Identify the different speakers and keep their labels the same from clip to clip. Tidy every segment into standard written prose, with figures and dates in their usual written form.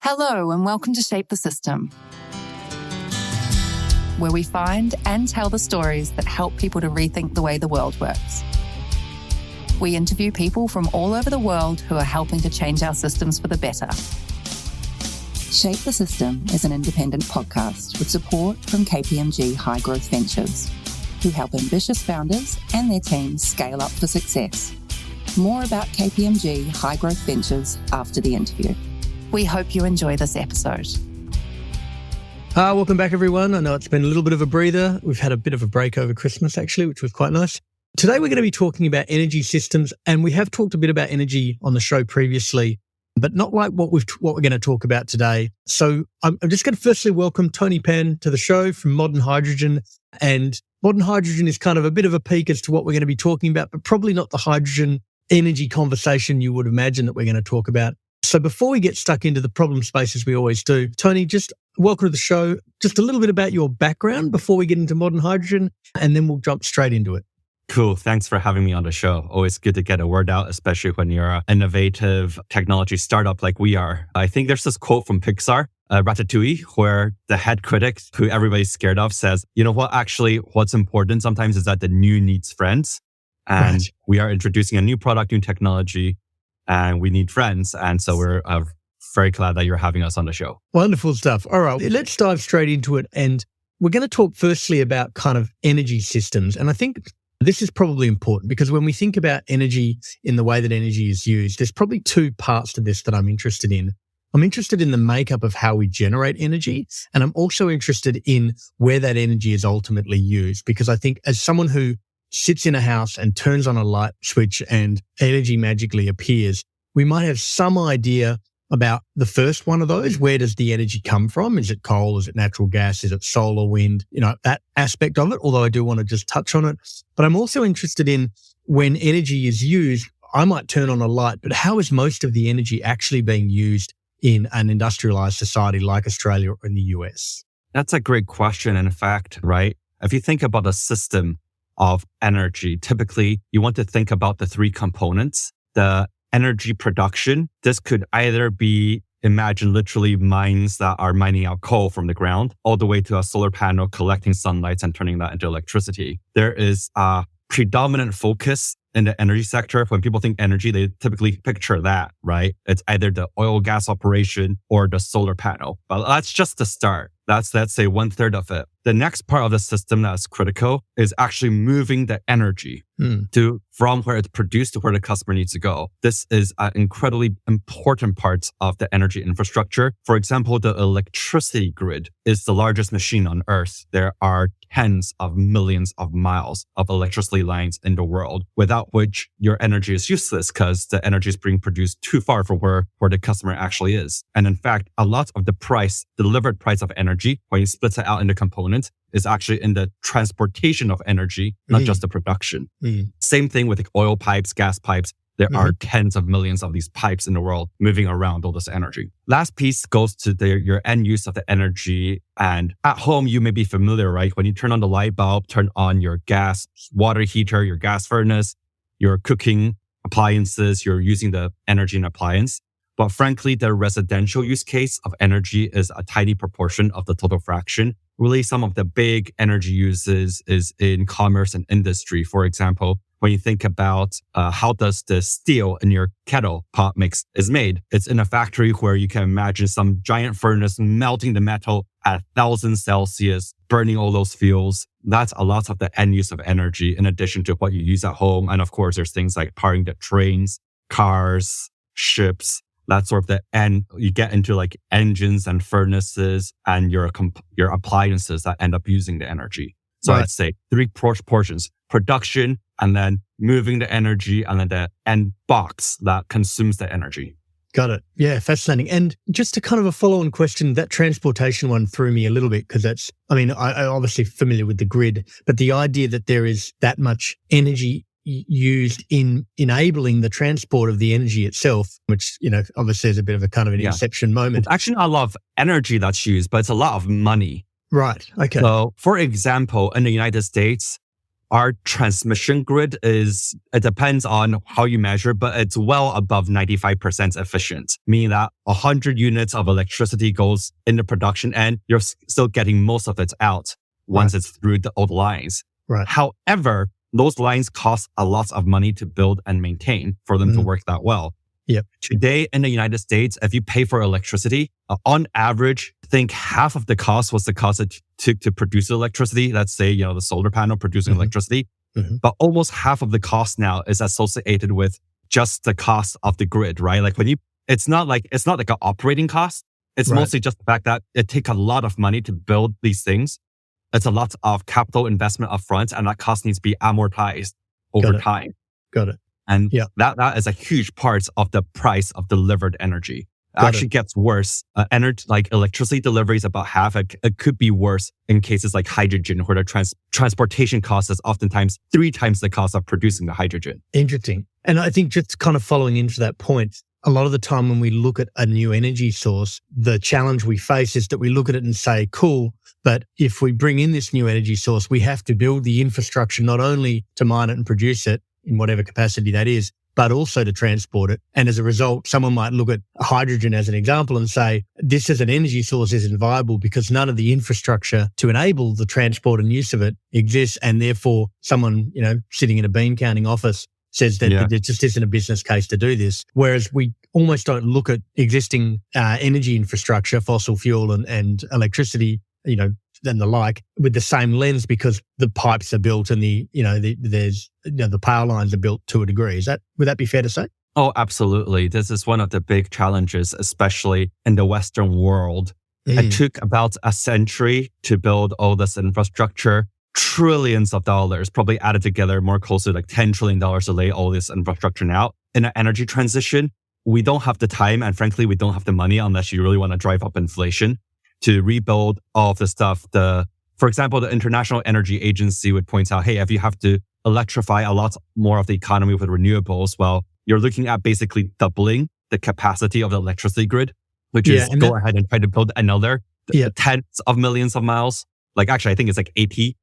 Speaker 1: Hello and welcome to Shape the System, where we find and tell the stories that help people to rethink the way the world works. We interview people from all over the world who are helping to change our systems for the better. Shape the System is an independent podcast with support from KPMG High Growth Ventures, who help ambitious founders and their teams scale up for success. More about KPMG High Growth Ventures after the interview. We hope you enjoy this episode.
Speaker 2: Welcome back, everyone. I know it's been a little bit of a breather. We've had a bit of a break over Christmas, actually, which was quite nice. Today, we're going to be talking about energy systems, and we have talked a bit about energy on the show previously, but not like what we're going to talk about today. So I'm just going to firstly welcome Tony Pan to the show from Modern Hydrogen. And Modern Hydrogen is kind of a bit of a peek as to what we're going to be talking about, but probably not the hydrogen energy conversation you would imagine that we're going to talk about. So before we get stuck into the problem space, as we always do, Tony, just welcome to the show. Just a little bit about your background before we get into Modern Hydrogen, and then we'll jump straight into it.
Speaker 3: Cool. Thanks for having me on the show. Always good to get a word out, especially when you're an innovative technology startup like we are. I think there's this quote from Pixar, Ratatouille, where the head critic, who everybody's scared of, says, you know what, actually, what's important sometimes is that the new needs friends. And right. We are introducing a new product, new technology, and we need friends. And so we're very glad that you're having us on the show.
Speaker 2: Wonderful stuff. All right, let's dive straight into it. And we're going to talk firstly about kind of energy systems. And I think this is probably important because when we think about energy in the way that energy is used, there's probably two parts to this that I'm interested in. I'm interested in the makeup of how we generate energy. And I'm also interested in where that energy is ultimately used, because I think as someone who sits in a house and turns on a light switch and energy magically appears, we might have some idea about the first one of those. Where does the energy come from? Is it coal? Is it natural gas? Is it solar, wind? You know, that aspect of it, although I do want to just touch on it. But I'm also interested in when energy is used, I might turn on a light, but how is most of the energy actually being used in an industrialized society like Australia or in the US?
Speaker 3: That's a great question. In fact, right? If you think about a system of energy, typically you want to think about the three components. The energy production, this could either be, imagine literally mines that are mining out coal from the ground, all the way to a solar panel collecting sunlight and turning that into electricity. There is a predominant focus in the energy sector. When people think energy, they typically picture that, right? It's either the oil gas operation or the solar panel. But that's just the start. That's, let's say, 1/3 of it. The next part of the system that's critical is actually moving the energy from where it's produced to where the customer needs to go. This is an incredibly important part of the energy infrastructure. For example, the electricity grid is the largest machine on Earth. There are tens of millions of miles of electricity lines in the world, without which your energy is useless because the energy is being produced too far from where the customer actually is. And in fact, a lot of the delivered price of energy, when you split it out into components, is actually in the transportation of energy, not just the production. Same thing with like oil pipes, gas pipes. There are tens of millions of these pipes in the world moving around all this energy. Last piece goes to your end use of the energy. And at home, you may be familiar, right? When you turn on the light bulb, turn on your gas water heater, your gas furnace, your cooking appliances, you're using the energy in appliance. But frankly, the residential use case of energy is a tiny proportion of the total fraction. Really, some of the big energy uses is in commerce and industry. For example, when you think about how does the steel in your kettle pot mix is made, it's in a factory where you can imagine some giant furnace melting the metal at 1,000 Celsius, burning all those fuels. That's a lot of the end use of energy in addition to what you use at home. And of course, there's things like powering the trains, cars, ships. That's sort of the end. You get into like engines and furnaces and your appliances that end up using the energy. So right. I'd say three portions: production, and then moving the energy, and then the end box that consumes the energy.
Speaker 2: Got it. Yeah, fascinating. And just a kind of a follow-on question, that transportation one threw me a little bit because I'm obviously familiar with the grid, but the idea that there is that much energy used in enabling the transport of the energy itself, which, obviously is a bit of a kind of an inception moment.
Speaker 3: It's actually not a lot of energy that's used, but it's a lot of money.
Speaker 2: Right. Okay.
Speaker 3: So, for example, in the United States, our transmission grid it depends on how you measure, but it's well above 95% efficient, meaning that 100 units of electricity goes into production and you're still getting most of it out once it's through the old lines.
Speaker 2: Right.
Speaker 3: However, those lines cost a lot of money to build and maintain for them to work that well.
Speaker 2: Yep.
Speaker 3: Today in the United States, if you pay for electricity, on average, I think half of the cost was the cost it took to produce electricity. Let's say, the solar panel producing electricity. But almost half of the cost now is associated with just the cost of the grid, right? Like it's not like an operating cost. It's mostly just the fact that it takes a lot of money to build these things. It's a lot of capital investment upfront, and that cost needs to be amortized over time.
Speaker 2: Got it.
Speaker 3: And that is a huge part of the price of delivered energy. It actually gets worse. Like electricity delivery is about half. It could be worse in cases like hydrogen, where the transportation cost is oftentimes 3 times the cost of producing the hydrogen.
Speaker 2: Interesting. And I think just kind of following into that point, a lot of the time when we look at a new energy source, the challenge we face is that we look at it and say, cool, but if we bring in this new energy source, we have to build the infrastructure not only to mine it and produce it in whatever capacity that is, but also to transport it. And as a result, someone might look at hydrogen as an example and say, this as an energy source isn't viable because none of the infrastructure to enable the transport and use of it exists. And therefore, someone, sitting in a bean counting office says that there just isn't a business case to do this. Whereas we almost don't look at existing energy infrastructure, fossil fuel and electricity, and the like, with the same lens, because the pipes are built and the power lines are built to a degree. Would that be fair to say?
Speaker 3: Oh, absolutely. This is one of the big challenges, especially in the Western world. It took about a century to build all this infrastructure, trillions of dollars, probably added together more closer to like $10 trillion to lay all this infrastructure out. In an energy transition, we don't have the time, and frankly, we don't have the money unless you really want to drive up inflation to rebuild all of the stuff. For example, the International Energy Agency would point out, hey, if you have to electrify a lot more of the economy with renewables, well, you're looking at basically doubling the capacity of the electricity grid, which is go ahead and try to build another tens of millions of miles. Like actually, I think it's like 80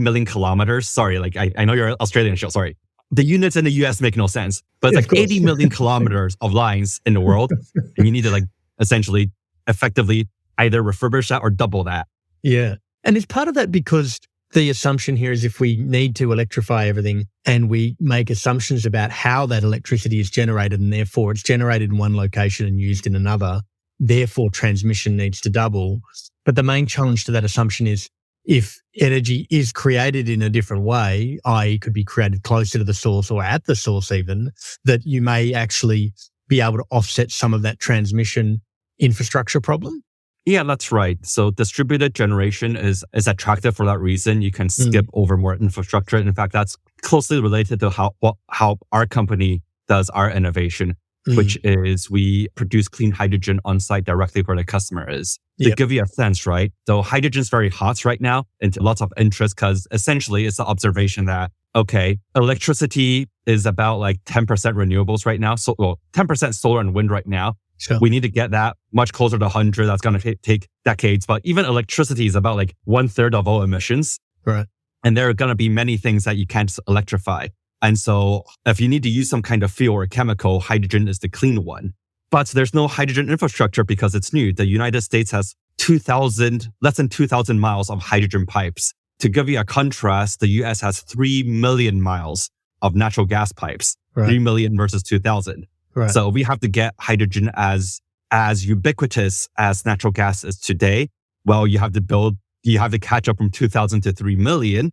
Speaker 3: million kilometers. Sorry, like I know you're Australian, sorry. The units in the US make no sense, but it's like 80 million kilometers of lines in the world. And you need to essentially effectively either refurbish that or double that.
Speaker 2: Yeah. And it's part of that because the assumption here is if we need to electrify everything and we make assumptions about how that electricity is generated, and therefore it's generated in one location and used in another, therefore transmission needs to double. But the main challenge to that assumption is if energy is created in a different way, i.e. could be created closer to the source or at the source even, that you may actually be able to offset some of that transmission infrastructure problem.
Speaker 3: Yeah, that's right. So distributed generation is attractive for that reason. You can skip over more infrastructure. In fact, that's closely related to how our company does our innovation, which is we produce clean hydrogen on site directly where the customer is. To give you a sense, right? So hydrogen is very hot right now and lots of interest because essentially it's the observation that, okay, electricity is about like 10% renewables right now. So 10% solar and wind right now.
Speaker 2: Sure.
Speaker 3: We need to get that much closer to 100. That's going to take decades. But even electricity is about like 1/3 of all emissions.
Speaker 2: Right.
Speaker 3: And there are going to be many things that you can't electrify. And so if you need to use some kind of fuel or chemical, hydrogen is the clean one. But there's no hydrogen infrastructure because it's new. The United States has less than 2,000 miles of hydrogen pipes. To give you a contrast, the US has 3 million miles of natural gas pipes. Right. 3 million versus 2,000. Right. So we have to get hydrogen as ubiquitous as natural gas is today. Well, you have to catch up from 2,000 to 3 million,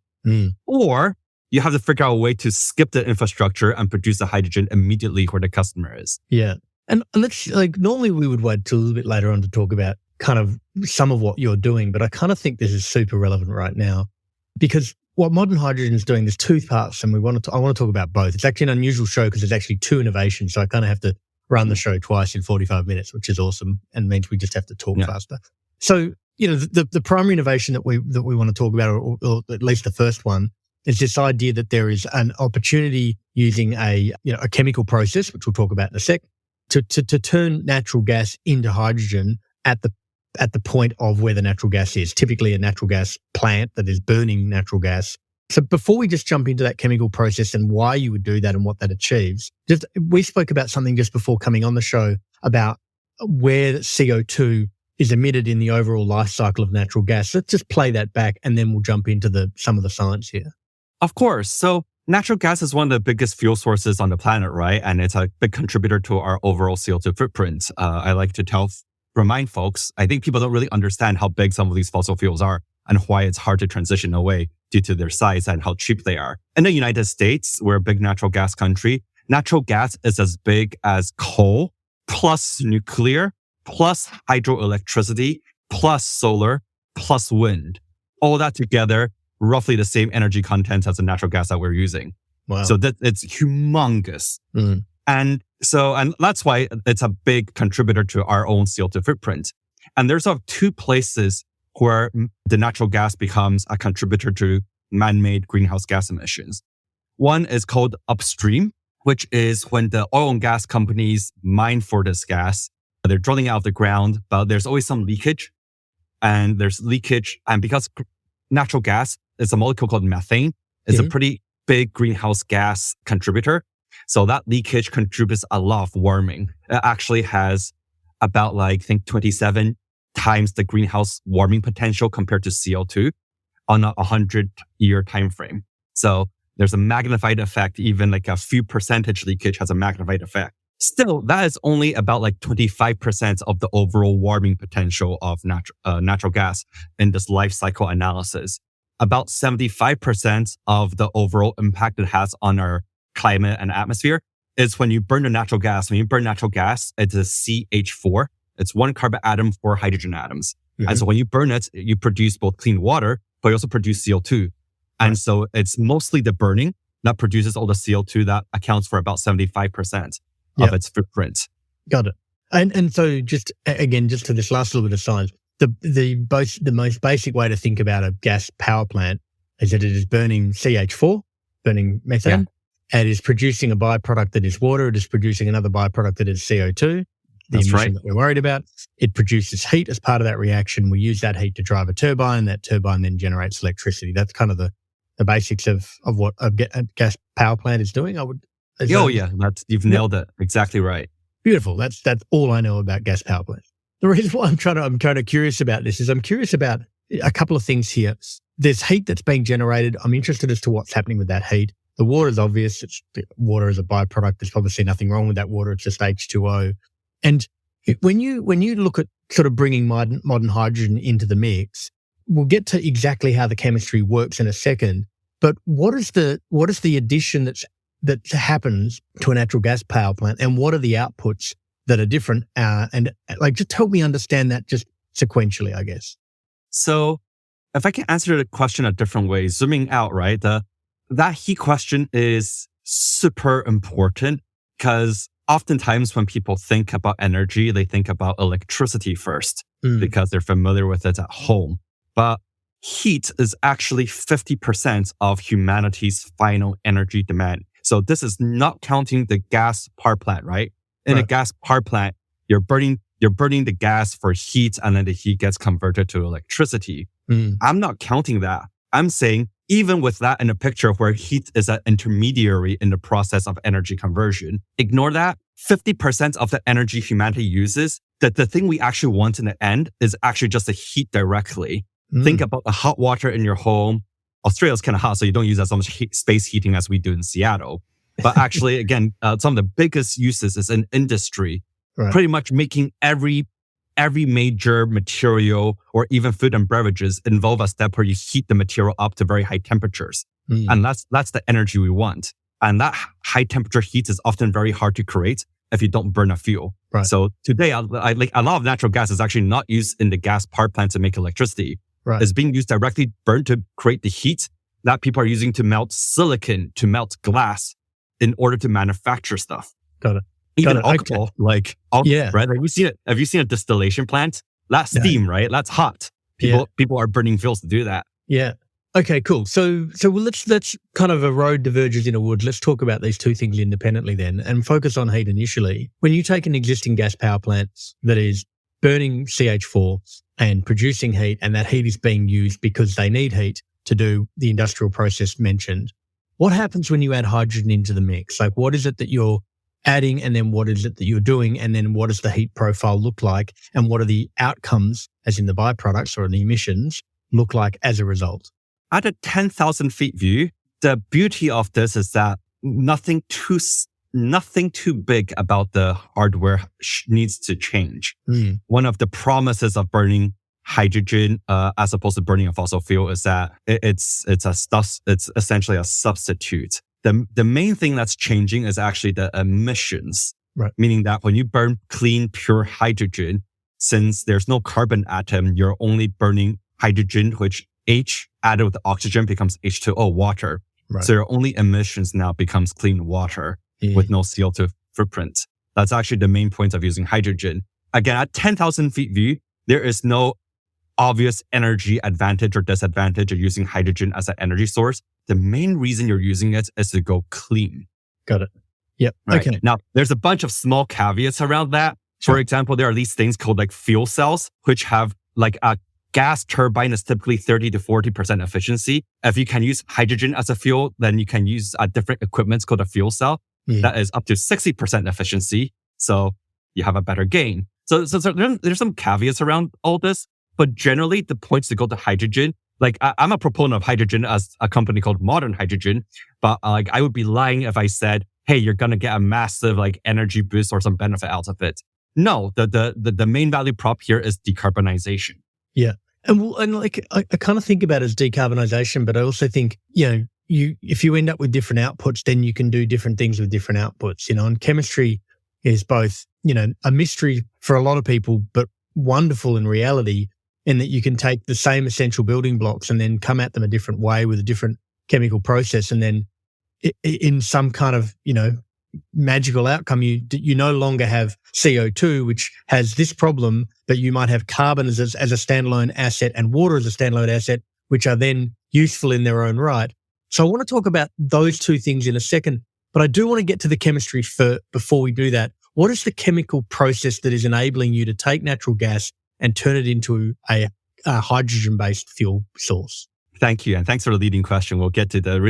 Speaker 3: or you have to figure out a way to skip the infrastructure and produce the hydrogen immediately where the customer is.
Speaker 2: Yeah. And let's normally we would wait till a little bit later on to talk about kind of some of what you're doing, but I kind of think this is super relevant right now because what modern hydrogen is doing, there's 2 parts, and I want to talk about both. It's actually an unusual show because there's actually 2 innovations, so I kind of have to run the show twice in 45 minutes, which is awesome, and means we just have to talk faster. So, the primary innovation that we want to talk about, or at least the first one, is this idea that there is an opportunity using a chemical process, which we'll talk about in a sec, to turn natural gas into hydrogen at the point of where the natural gas is. Typically a natural gas plant that is burning natural gas So before we just jump into that chemical process and why you would do that and what that achieves, we spoke about something just before coming on the show about where CO2 is emitted in the overall life cycle of natural gas. Let's just play that back and then we'll jump into some of the science here.
Speaker 3: Of course. So natural gas is one of the biggest fuel sources on the planet, right? And it's a big contributor to our overall CO2 footprint. I like to remind folks, I think people don't really understand how big some of these fossil fuels are and why it's hard to transition away due to their size and how cheap they are. In the United States, we're a big natural gas country. Natural gas is as big as coal, plus nuclear, plus hydroelectricity, plus solar, plus wind. All that together, roughly the same energy content as the natural gas that we're using.
Speaker 2: Wow.
Speaker 3: So it's humongous. And that's why it's a big contributor to our own CO2 footprint. And there's two places where the natural gas becomes a contributor to man-made greenhouse gas emissions. One is called upstream, which is when the oil and gas companies mine for this gas. They're drilling out of the ground, but there's always some leakage. And there's leakage. And because natural gas is a molecule called methane, it's a pretty big greenhouse gas contributor. So that leakage contributes a lot of warming. It actually has about 27 times the greenhouse warming potential compared to CO2 on a 100-year time frame. So there's a magnified effect. Even a few percentage leakage has a magnified effect. Still, that is only about 25% of the overall warming potential of natural gas in this life cycle analysis. About 75% of the overall impact it has on our climate and atmosphere is when you burn the natural gas. When you burn natural gas, it's a CH4. It's one carbon atom, 4 hydrogen atoms. And so when you burn it, you produce both clean water, but you also produce CO2. And so it's mostly the burning that produces all the CO2 that accounts for about 75% of its footprint.
Speaker 2: Got it. And so just to this last little bit of science, the most basic way to think about a gas power plant is that it is burning CH4, burning methane. It is producing a byproduct that is water. It is producing another byproduct that is CO2. The emission that we're worried about. It produces heat as part of that reaction. We use that heat to drive a turbine. That turbine then generates electricity. That's kind of the basics of what a gas power plant is doing.
Speaker 3: You've nailed it. Exactly right.
Speaker 2: Beautiful. That's all I know about gas power plants. The reason why I'm kind of curious about this is I'm curious about a couple of things here. There's heat that's being generated. I'm interested as to what's happening with that heat. The water is obvious. Water is a byproduct. There's obviously nothing wrong with that water. It's just H2O. And when you look at sort of bringing modern hydrogen into the mix, we'll get to exactly how the chemistry works in a second. But what is the addition that happens to a natural gas power plant, and what are the outputs that are different? And just help me understand that just sequentially, I guess.
Speaker 3: So, if I can answer the question a different way, zooming out, right? That heat question is super important because oftentimes when people think about energy, they think about electricity first because they're familiar with it at home. But heat is actually 50% of humanity's final energy demand. So this is not counting the gas power plant, right? In a gas power plant, you're burning the gas for heat and then the heat gets converted to electricity. I'm not counting that. I'm saying even with that in a picture where heat is an intermediary in the process of energy conversion, ignore that. 50% of the energy humanity uses, that the thing we actually want in the end is actually just the heat directly. Think about the hot water in your home. Australia's kind of hot, so you don't use as much space heating as we do in Seattle. But actually, again, some of the biggest uses is in industry, pretty much making every major material or even food and beverages involve a step where you heat the material up to very high temperatures. And that's the energy we want. And that high temperature heat is often very hard to create if you don't burn a fuel. So today, a lot of natural gas is actually not used in the gas power plant to make electricity. It's being used directly burned to create the heat that people are using to melt silicon, to melt glass in order to manufacture stuff.
Speaker 2: Got it.
Speaker 3: Even alcohol, right? Have you seen a distillation plant? That's steam, right? That's hot. People are burning fuels to do that.
Speaker 2: Yeah. Okay, cool. So let's kind of a road diverges in a wood. Let's talk about these two things independently then and focus on heat initially. When you take an existing gas power plant that is burning CH4 and producing heat, and that heat is being used because they need heat to do the industrial process mentioned. What happens when you add hydrogen into the mix? Like, what is it that you're adding, and then what is it that you're doing, and then what does the heat profile look like, and what are the outcomes, as in the byproducts or the emissions, look like as a result?
Speaker 3: At a 10,000 feet view, the beauty of this is that nothing too big about the hardware needs to change. One of the promises of burning hydrogen as opposed to burning a fossil fuel is that it's essentially a substitute. The main thing that's changing is actually the emissions,
Speaker 2: right?
Speaker 3: Meaning that when you burn clean, pure hydrogen, since there's no carbon atom, you're only burning hydrogen, which H added with oxygen becomes H2O, water.
Speaker 2: Right.
Speaker 3: So your only emissions now becomes clean water with no CO2 footprint. That's actually the main point of using hydrogen. Again, at 10,000 feet view, there is no obvious energy advantage or disadvantage of using hydrogen as an energy source. The main reason you're using it is to go clean.
Speaker 2: Got it. Yep.
Speaker 3: Right.
Speaker 2: Okay.
Speaker 3: Now, there's a bunch of small caveats around that.
Speaker 2: Sure.
Speaker 3: For example, there are these things called like fuel cells, which have like a gas turbine is typically 30 to 40% efficiency. If you can use hydrogen as a fuel, then you can use a different equipment called a fuel cell that is up to 60% efficiency. So you have a better gain. So there's some caveats around all this, but generally the points to go to hydrogen. Like I'm a proponent of hydrogen as a company called Modern Hydrogen, but like I would be lying if I said, hey, you're going to get a massive like energy boost or some benefit out of it. No, the main value prop here is decarbonization.
Speaker 2: Yeah. And like I kind of think about it as decarbonization, but I also think, if you end up with different outputs, then you can do different things with different outputs, and chemistry is both, a mystery for a lot of people, but wonderful in reality, in that you can take the same essential building blocks and then come at them a different way with a different chemical process. And then in some kind of, magical outcome, you no longer have CO2, which has this problem, but you might have carbon as a standalone asset and water as a standalone asset, which are then useful in their own right. So I want to talk about those two things in a second, but I do want to get to the chemistry before we do that. What is the chemical process that is enabling you to take natural gas and turn it into a hydrogen-based fuel source?
Speaker 3: Thank you. And thanks for the leading question. We'll get to the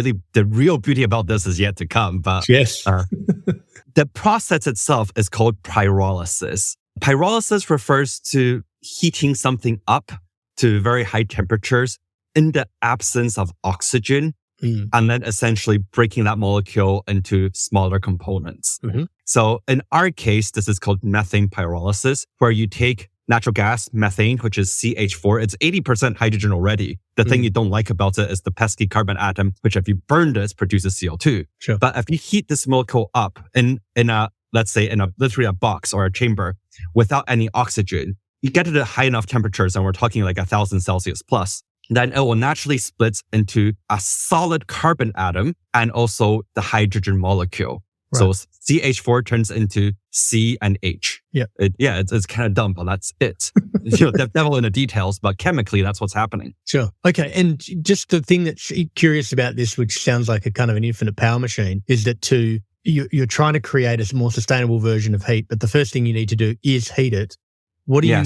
Speaker 3: real beauty about this is yet to come. But
Speaker 2: yes,
Speaker 3: the process itself is called pyrolysis. Pyrolysis refers to heating something up to very high temperatures in the absence of oxygen, and then essentially breaking that molecule into smaller components. So in our case, this is called methane pyrolysis, where you take natural gas, methane, which is CH4. It's 80% hydrogen already. The thing you don't like about it is the pesky carbon atom, which if you burn this, produces CO2.
Speaker 2: Sure.
Speaker 3: But if you heat this molecule up in a, let's say literally a box or a chamber without any oxygen, you get it at high enough temperatures, and we're talking like 1,000 Celsius plus, then it will naturally split into a solid carbon atom and also the hydrogen molecule. Right. So CH4 turns into C and H.
Speaker 2: Yeah.
Speaker 3: It's kind of dumb, but that's it. The devil in the details, but chemically, that's what's happening.
Speaker 2: Sure. Okay. And just the thing that's curious about this, which sounds like a kind of an infinite power machine, is that you're trying to create a more sustainable version of heat, but the first thing you need to do is heat it. What are you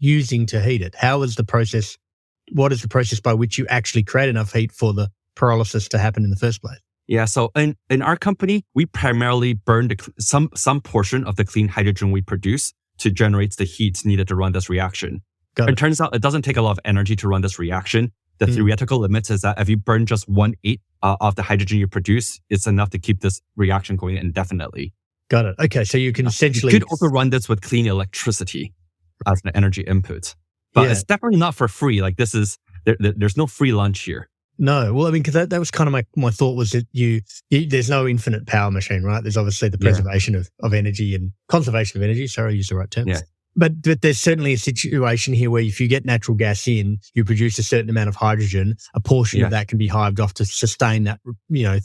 Speaker 2: using to heat it? What is the process by which you actually create enough heat for the pyrolysis to happen in the first place?
Speaker 3: Yeah, so in our company, we primarily burn some portion of the clean hydrogen we produce to generate the heat needed to run this reaction. It turns out it doesn't take a lot of energy to run this reaction. The theoretical limit is that if you burn just 1/8 of the hydrogen you produce, it's enough to keep this reaction going indefinitely.
Speaker 2: Got it. Okay, so you can essentially...
Speaker 3: You could also run this with clean electricity as an energy input. But it's definitely not for free. Like there's no free lunch here.
Speaker 2: No. Well, I mean, because that was kind of my thought was that there's no infinite power machine, right? There's obviously the preservation of energy and conservation of energy. Sorry, I used the right terms.
Speaker 3: Yeah.
Speaker 2: But there's certainly a situation here where if you get natural gas in, you produce a certain amount of hydrogen, a portion of that can be hived off to sustain that,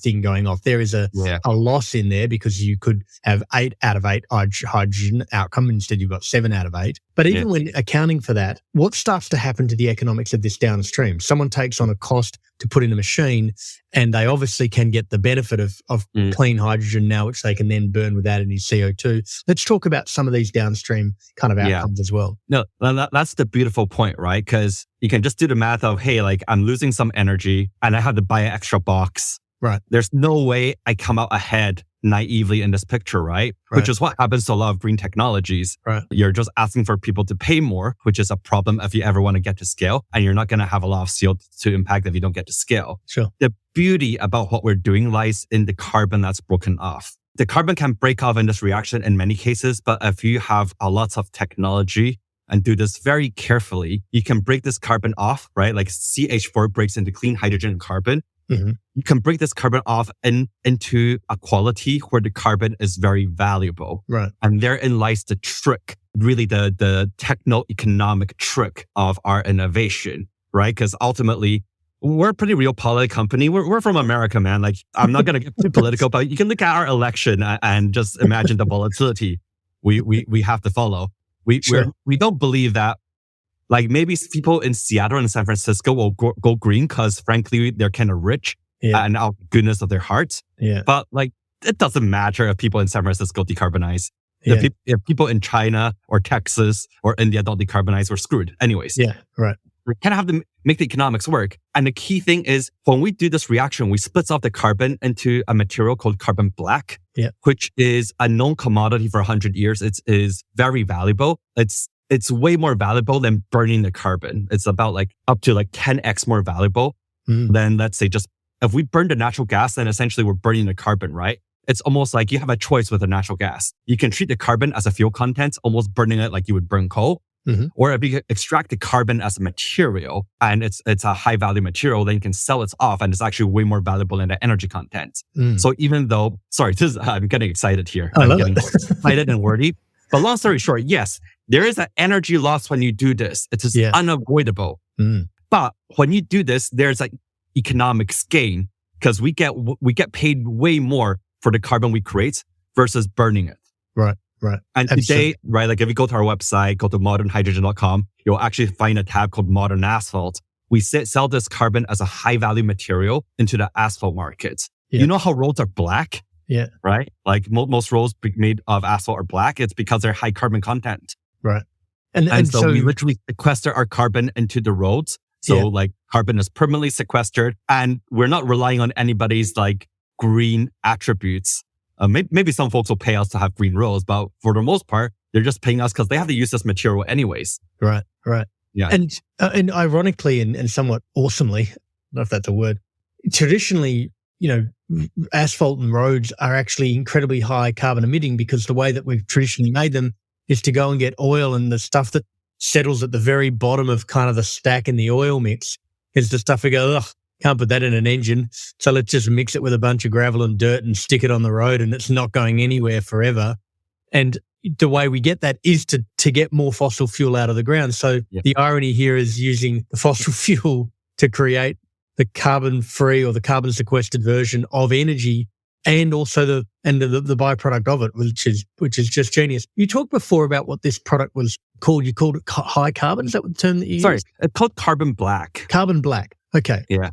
Speaker 2: thing going off. There is a loss in there because you could have 8 out of 8 hydrogen outcome. Instead, you've got 7 out of 8. But even when accounting for that, what starts to happen to the economics of this downstream? Someone takes on a cost to put in a machine And they obviously can get the benefit of clean hydrogen now, which they can then burn without any CO2. Let's talk about some of these downstream kind of outcomes as well.
Speaker 3: No, that's the beautiful point, right? Because you can just do the math of, hey, like I'm losing some energy and I have to buy an extra box.
Speaker 2: Right.
Speaker 3: There's no way I come out ahead naively in this picture, right? Which is what happens to a lot of green technologies.
Speaker 2: Right.
Speaker 3: You're just asking for people to pay more, which is a problem if you ever want to get to scale. And you're not going to have a lot of CO2 impact if you don't get to scale.
Speaker 2: Sure.
Speaker 3: The beauty about what we're doing lies in the carbon that's broken off. The carbon can break off in this reaction in many cases, but if you have a lot of technology and do this very carefully, you can break this carbon off, right? Like CH4 breaks into clean hydrogen and carbon.
Speaker 2: Mm-hmm.
Speaker 3: You can break this carbon off into a quality where the carbon is very valuable.
Speaker 2: Right.
Speaker 3: And therein lies the trick, really the techno-economic trick of our innovation, right? Because ultimately, we're a pretty real polity company. We're from America, man. Like, I'm not going to get too political, but you can look at our election and just imagine the volatility we have to follow. We don't believe that. Like maybe people in Seattle and San Francisco will go green because frankly, they're kind of rich and out of goodness of their hearts.
Speaker 2: Yeah.
Speaker 3: But like, it doesn't matter if people in San Francisco decarbonize. If people in China or Texas or India don't decarbonize, we're screwed anyways.
Speaker 2: Yeah, right.
Speaker 3: We kind of have to make the economics work. And the key thing is when we do this reaction, we split off the carbon into a material called carbon black, which is a known commodity for 100 years. It is very valuable. It's way more valuable than burning the carbon. It's about like up to like 10x more valuable than, let's say, just if we burn the natural gas, then essentially we're burning the carbon, right? It's almost like you have a choice with the natural gas. You can treat the carbon as a fuel content, almost burning it like you would burn coal. Mm-hmm. Or if you extract the carbon as a material and it's a high value material, then you can sell it off and it's actually way more valuable than the energy content. So even though, I'm getting excited here. I'm getting excited and wordy. But long story short, yes, there is an energy loss when you do this. It is unavoidable. But when you do this, there's like economics gain because we get paid way more for the carbon we create versus burning it.
Speaker 2: Right.
Speaker 3: And today, right, like if you go to our website, go to modernhydrogen.com, you'll actually find a tab called Modern Asphalt. We sell this carbon as a high value material into the asphalt market. Yeah. You know how roads are black?
Speaker 2: Yeah.
Speaker 3: Right? Like most roads made of asphalt are black. It's because they're high carbon content.
Speaker 2: Right.
Speaker 3: And so we literally sequester our carbon into the roads. So like carbon is permanently sequestered and we're not relying on anybody's like green attributes. Maybe some folks will pay us to have green roads, but for the most part, they're just paying us because they have to use this material anyways.
Speaker 2: Right.
Speaker 3: Yeah.
Speaker 2: And ironically and somewhat awesomely, I don't know if that's a word, traditionally, asphalt and roads are actually incredibly high carbon emitting because the way that we've traditionally made them is to go and get oil and the stuff that settles at the very bottom of kind of the stack in the oil mix is the stuff we go, can't put that in an engine. So let's just mix it with a bunch of gravel and dirt and stick it on the road and it's not going anywhere forever. And the way we get that is to get more fossil fuel out of the ground. So the irony here is using the fossil fuel to create the carbon-free or the carbon-sequestered version of energy and also the byproduct of it, which is just genius. You talked before about what this product was called. You called it high carbon. Is that the term that you used?
Speaker 3: It's called carbon black.
Speaker 2: Carbon black. Okay.
Speaker 3: Yeah.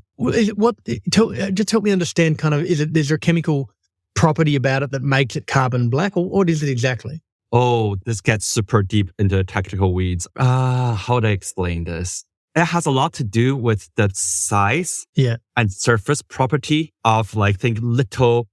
Speaker 2: Just help me understand kind of, is there a chemical property about it that makes it carbon black or what is it exactly?
Speaker 3: Oh, this gets super deep into the technical weeds. How do I explain this? It has a lot to do with the size and surface property of like, literally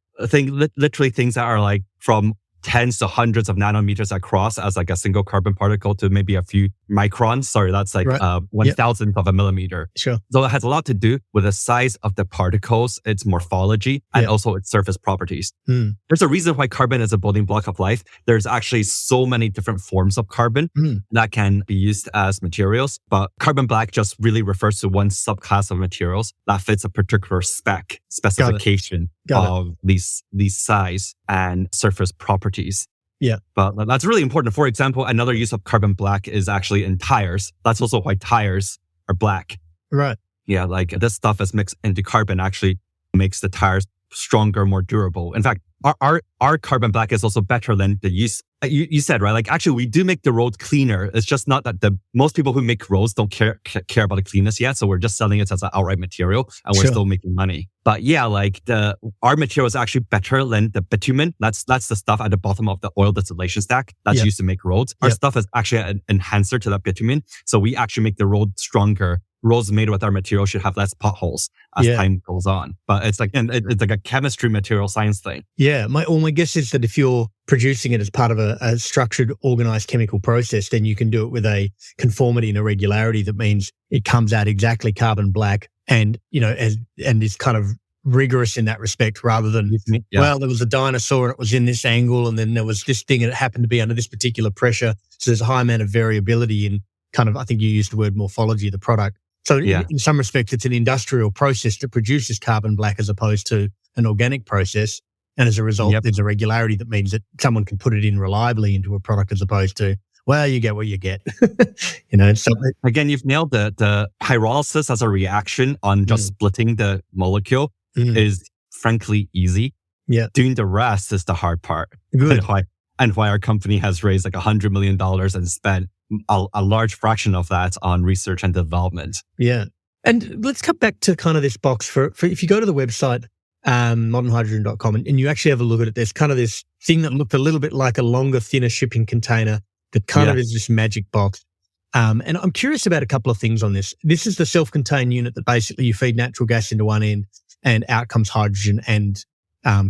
Speaker 3: things that are like from tens to hundreds of nanometers across as like a single carbon particle to maybe a few microns. Sorry, that's like 1,000th of a millimeter.
Speaker 2: Sure.
Speaker 3: So it has a lot to do with the size of the particles, its morphology, and also its surface properties. There's a reason why carbon is a building block of life. There's actually so many different forms of carbon that can be used as materials, but carbon black just really refers to one subclass of materials that fits a particular specification of these size and surface properties.
Speaker 2: Yeah.
Speaker 3: But that's really important. For example, another use of carbon black is actually in tires. That's also why tires are black.
Speaker 2: Right.
Speaker 3: Yeah, like this stuff is mixed into carbon actually makes the tires stronger, more durable. In fact, our carbon black is also better than the use. You said, right? Like actually we do make the road cleaner. It's just not that most people who make roads don't care about the cleanness yet. So we're just selling it as an outright material and we're still making money. But yeah, like our material is actually better than the bitumen. That's the stuff at the bottom of the oil distillation stack that's used to make roads. Our stuff is actually an enhancer to that bitumen. So we actually make the road stronger. Roads made with our material should have less potholes as time goes on. But it's like a chemistry material science thing.
Speaker 2: Yeah. My guess is that if you're producing it as part of a structured, organized chemical process, then you can do it with a conformity and a regularity that means it comes out exactly carbon black and, and is kind of rigorous in that respect rather than, well, there was a dinosaur and it was in this angle and then there was this thing and it happened to be under this particular pressure. So there's a high amount of variability in kind of, I think you used the word morphology of the product. So in some respects, it's an industrial process that produces carbon black as opposed to an organic process. And as a result, there's a regularity that means that someone can put it in reliably into a product as opposed to, well, you get what you get. So
Speaker 3: again, you've nailed the pyrolysis as a reaction on just splitting the molecule is frankly easy.
Speaker 2: Yeah.
Speaker 3: Doing the rest is the hard part.
Speaker 2: Good.
Speaker 3: And why our company has raised like $100 million and spent a large fraction of that on research and development.
Speaker 2: Yeah. And let's cut back to kind of this box for if you go to the website, modernhydrogen.com, and you actually have a look at it, there's kind of this thing that looked a little bit like a longer, thinner shipping container that kind of is this magic box. And I'm curious about a couple of things on this. This is the self-contained unit that basically you feed natural gas into one end and out comes hydrogen and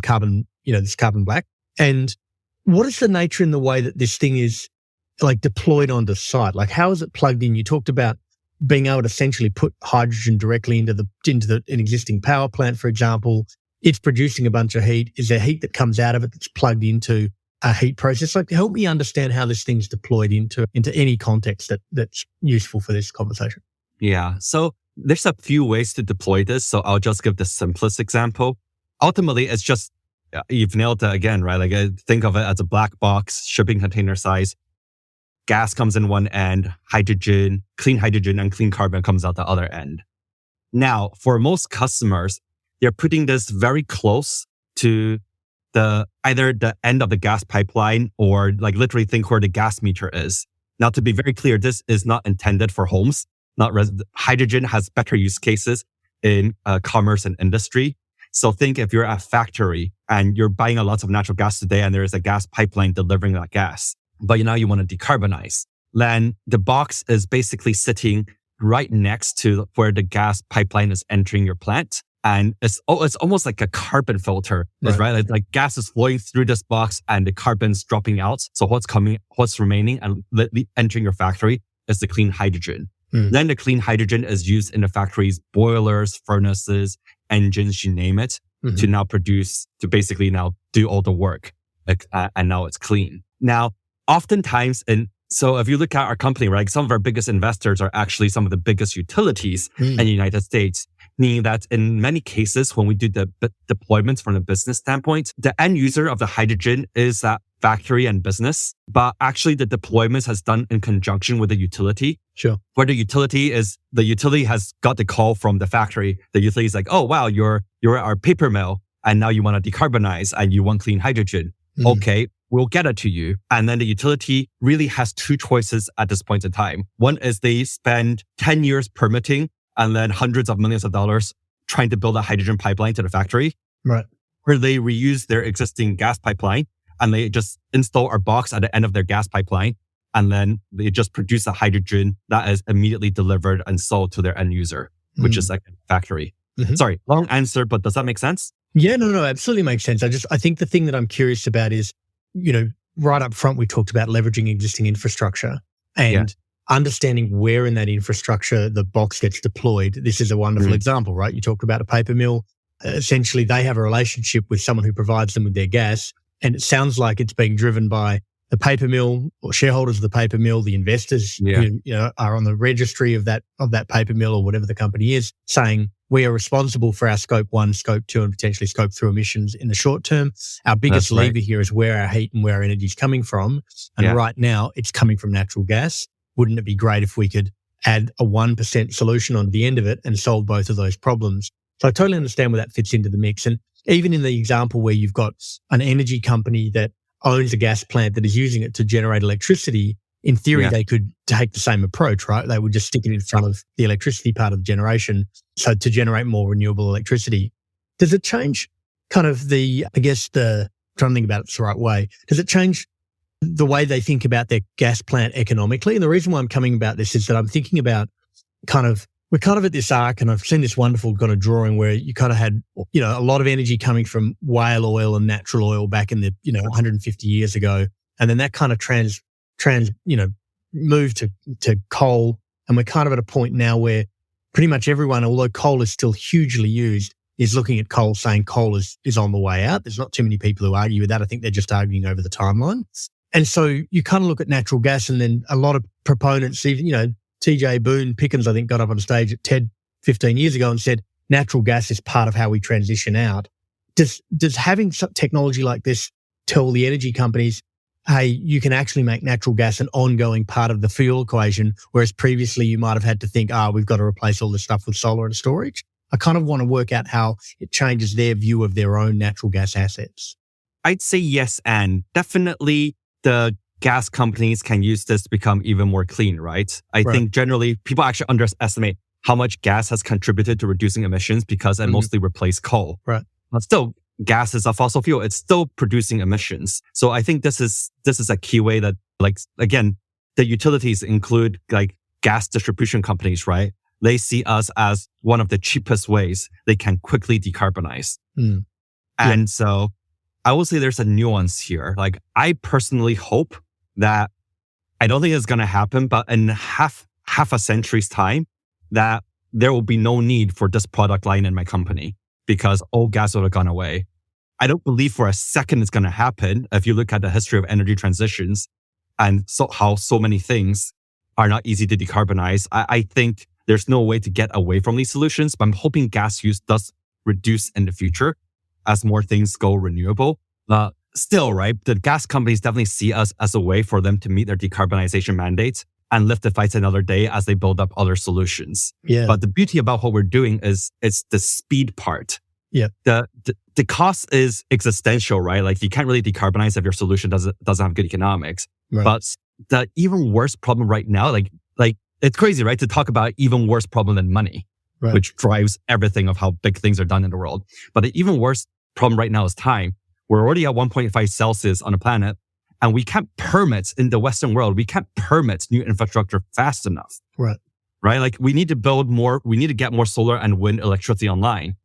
Speaker 2: carbon, this carbon black. And what is the nature in the way that this thing is like deployed onto site? Like how is it plugged in? You talked about being able to essentially put hydrogen directly into an existing power plant, for example. It's producing a bunch of heat. Is there heat that comes out of it that's plugged into a heat process? Like help me understand how this thing's deployed into any context that's useful for this conversation.
Speaker 3: Yeah. So there's a few ways to deploy this. So I'll just give the simplest example. Ultimately, it's just, you've nailed it again, right? Like think of it as a black box, shipping container size. Gas comes in one end, clean hydrogen and clean carbon comes out the other end. Now, for most customers, they're putting this very close to either the end of the gas pipeline or like literally think where the gas meter is. Now, to be very clear, this is not intended for homes. Hydrogen has better use cases in commerce and industry. So think if you're a factory and you're buying a lot of natural gas today and there is a gas pipeline delivering that gas, but now you want to decarbonize, then the box is basically sitting right next to where the gas pipeline is entering your plant. And it's almost like a carbon filter, right? Like gas is flowing through this box and the carbon's dropping out. So what's remaining and entering your factory is the clean hydrogen. Then the clean hydrogen is used in the factory's boilers, furnaces, engines, you name it, to basically now do all the work. And now it's clean. Now, oftentimes, so if you look at our company, right, some of our biggest investors are actually some of the biggest utilities in the United States, meaning that in many cases, when we do the deployments from a business standpoint, the end user of the hydrogen is that factory and business, but actually the deployments has done in conjunction with the utility.
Speaker 2: Sure.
Speaker 3: Where the utility has got the call from the factory. The utility is like, oh, wow, you're at our paper mill and now you want to decarbonize and you want clean hydrogen. Okay, we'll get it to you. And then the utility really has two choices at this point in time. One is they spend 10 years permitting and then hundreds of millions of dollars trying to build a hydrogen pipeline to the factory.
Speaker 2: Right.
Speaker 3: Where they reuse their existing gas pipeline and they just install our box at the end of their gas pipeline. And then they just produce a hydrogen that is immediately delivered and sold to their end user, which is like a factory. Sorry, long answer, but does that make sense?
Speaker 2: Yeah, no, absolutely makes sense. I think the thing that I'm curious about is, right up front, we talked about leveraging existing infrastructure and understanding where in that infrastructure the box gets deployed. This is a wonderful example, right? You talked about a paper mill. Essentially, they have a relationship with someone who provides them with their gas. And it sounds like it's being driven by the paper mill or shareholders of the paper mill, the investors who are on the registry of that paper mill or whatever the company is, saying we are responsible for our scope 1, scope 2, and potentially scope 3 emissions in the short term. Our biggest lever here is where our heat and where our energy is coming from. And right now it's coming from natural gas. Wouldn't it be great if we could add a 1% solution on the end of it and solve both of those problems? So I totally understand where that fits into the mix. And even in the example where you've got an energy company that owns a gas plant that is using it to generate electricity, in theory, they could take the same approach, right? They would just stick it in front of the electricity part of the generation, so to generate more renewable electricity. Does it change kind of trying to think about it the right way, does it change the way they think about their gas plant economically? And the reason why I'm coming about this is that I'm thinking about we're kind of at this arc, and I've seen this wonderful kind of drawing where you kind of had, a lot of energy coming from whale oil and natural oil back in the, 150 years ago. And then that kind of moved to coal. And we're kind of at a point now where pretty much everyone, although coal is still hugely used, is looking at coal saying coal is on the way out. There's not too many people who argue with that. I think they're just arguing over the timeline. And so you kind of look at natural gas, and then a lot of proponents, even, TJ Boone Pickens, I think, got up on stage at TED 15 years ago and said, natural gas is part of how we transition out. Does having some technology like this tell the energy companies, hey, you can actually make natural gas an ongoing part of the fuel equation, whereas previously you might have had to think, we've got to replace all this stuff with solar and storage? I kind of want to work out how it changes their view of their own natural gas assets.
Speaker 3: I'd say yes, and definitely the gas companies can use this to become even more clean, right? I think generally people actually underestimate how much gas has contributed to reducing emissions because it mostly replaced coal.
Speaker 2: Right.
Speaker 3: But still, gas is a fossil fuel. It's still producing emissions. So I think this is a key way that, again, the utilities include gas distribution companies, right? They see us as one of the cheapest ways they can quickly decarbonize. And so I will say there's a nuance here. I personally hope that, I don't think it's going to happen, but in half a century's time, that there will be no need for this product line in my company because all gas would have gone away. I don't believe for a second it's going to happen if you look at the history of energy transitions and how so many things are not easy to decarbonize. I think there's no way to get away from these solutions, but I'm hoping gas use does reduce in the future as more things go renewable. Still, right, the gas companies definitely see us as a way for them to meet their decarbonization mandates and lift the fights another day as they build up other solutions.
Speaker 2: Yeah.
Speaker 3: But the beauty about what we're doing is it's the speed part.
Speaker 2: Yeah.
Speaker 3: The cost is existential, right? You can't really decarbonize if your solution doesn't have good economics. Right. But the even worse problem right now, it's crazy, right, to talk about even worse problem than money, which drives everything of how big things are done in the world. But the even worse problem right now is time. We're already at 1.5 Celsius on the planet, and we can't permit in the Western world. We can't permit new infrastructure fast enough.
Speaker 2: Right.
Speaker 3: We need to build more. We need to get more solar and wind electricity online.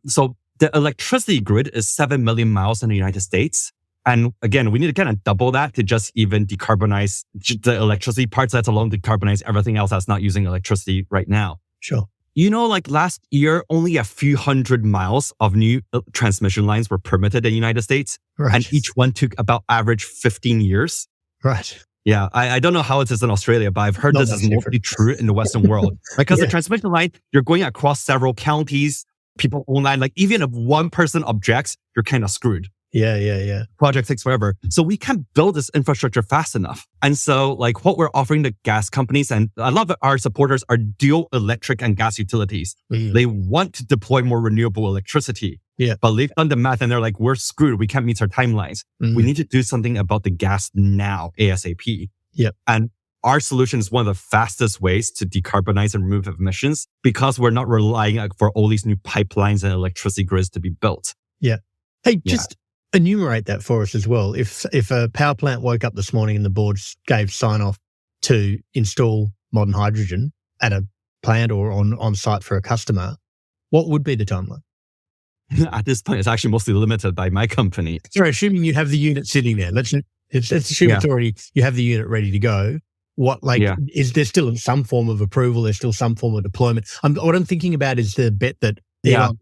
Speaker 3: So the electricity grid is 7 million miles in the United States. And again, we need to kind of double that to just even decarbonize the electricity parts, let alone decarbonize everything else that's not using electricity right now.
Speaker 2: Sure.
Speaker 3: Last year, only a few hundred miles of new transmission lines were permitted in the United States.
Speaker 2: Right.
Speaker 3: And each one took about average 15 years.
Speaker 2: Right.
Speaker 3: Yeah. I don't know how it is in Australia, but I've heard this is mostly true in the Western world. Because the transmission line, you're going across several counties, people own land. Even if one person objects, you're kind of screwed.
Speaker 2: Yeah.
Speaker 3: Project takes forever. So we can't build this infrastructure fast enough. And so what we're offering the gas companies, and a lot of our supporters are dual electric and gas utilities. They want to deploy more renewable electricity.
Speaker 2: Yeah.
Speaker 3: But they've done the math and they're like, we're screwed. We can't meet our timelines. We need to do something about the gas now, ASAP.
Speaker 2: Yeah.
Speaker 3: And our solution is one of the fastest ways to decarbonize and remove emissions because we're not relying for all these new pipelines and electricity grids to be built.
Speaker 2: Yeah. Hey, just enumerate that for us as well. If a power plant woke up this morning and the board gave sign off to install modern hydrogen at a plant or on site for a customer, what would be the timeline?
Speaker 3: At this point, it's actually mostly limited by my company.
Speaker 2: Sorry, assuming you have the unit sitting there. Let's assume it's already, you have the unit ready to go. Is there still some form of approval? There's still some form of deployment? What I'm thinking about is the bet that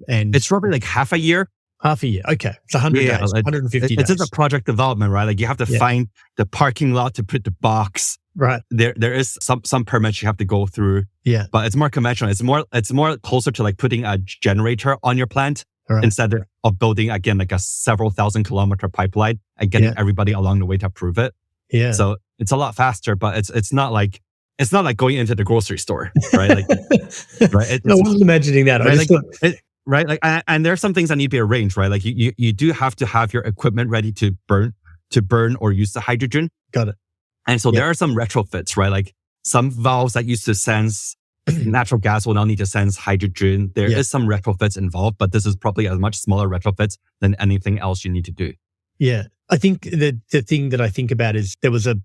Speaker 2: and
Speaker 3: it's probably half a year.
Speaker 2: Half a year. Okay. It's 100 days, 150 days.
Speaker 3: It's just a project development, right? You have to find the parking lot to put the box.
Speaker 2: Right.
Speaker 3: There is some permits you have to go through.
Speaker 2: Yeah.
Speaker 3: But it's more conventional. It's more closer to putting a generator on your plant instead of building, again, a several thousand kilometer pipeline and getting everybody along the way to approve it.
Speaker 2: Yeah.
Speaker 3: So it's a lot faster, but it's not like going into the grocery store, right?
Speaker 2: I wasn't imagining that.
Speaker 3: right? Like, and there are some things that need to be arranged, right? Like you do have to have your equipment ready to burn or use the hydrogen.
Speaker 2: Got it.
Speaker 3: And so there are some retrofits, right? Like some valves that used to sense natural gas will now need to sense hydrogen. There is some retrofits involved, but this is probably a much smaller retrofits than anything else you need to do.
Speaker 2: Yeah. I think the thing that I think about is there was a